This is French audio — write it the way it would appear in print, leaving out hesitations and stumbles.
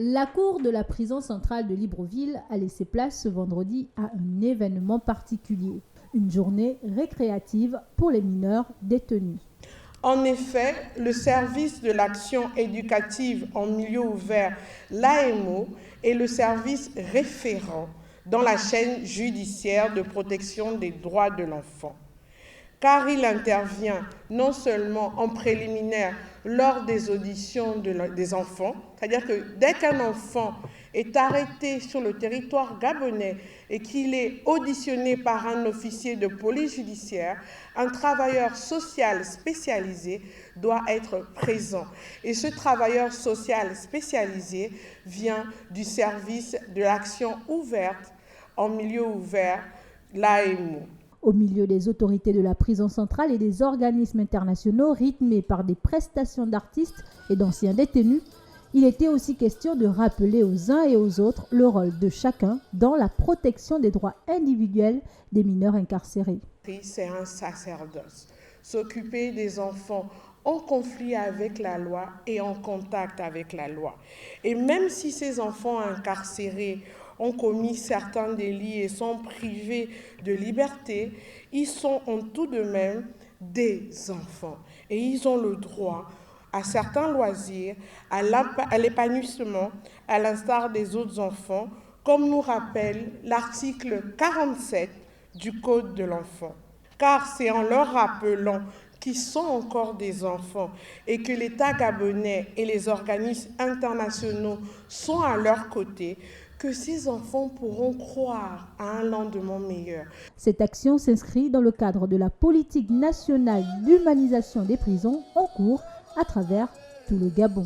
La cour de la prison centrale de Libreville a laissé place ce vendredi à un événement particulier, une journée récréative pour les mineurs détenus. En effet, le service de l'action éducative en milieu ouvert, l'AMO, est le service référent dans la chaîne judiciaire de protection des droits de l'enfant. Car il intervient non seulement en préliminaire lors des auditions des enfants, c'est-à-dire que dès qu'un enfant est arrêté sur le territoire gabonais et qu'il est auditionné par un officier de police judiciaire, un travailleur social spécialisé doit être présent. Et ce travailleur social spécialisé vient du service de l'action ouverte en milieu ouvert, l'AMO. Au milieu des autorités de la prison centrale et des organismes internationaux rythmés par des prestations d'artistes et d'anciens détenus, il était aussi question de rappeler aux uns et aux autres le rôle de chacun dans la protection des droits individuels des mineurs incarcérés. C'est un sacerdoce. S'occuper des enfants en conflit avec la loi et en contact avec la loi. Et même si ces enfants incarcérés ont commis certains délits et sont privés de liberté, ils sont en tout de même des enfants. Et ils ont le droit à certains loisirs, à l'épanouissement, à l'instar des autres enfants, comme nous rappelle l'article 47 du Code de l'enfant. Car c'est en leur rappelant qu'ils sont encore des enfants et que l'État gabonais et les organismes internationaux sont à leur côté, que ces enfants pourront croire à un lendemain meilleur. Cette action s'inscrit dans le cadre de la politique nationale d'humanisation des prisons en cours à travers tout le Gabon.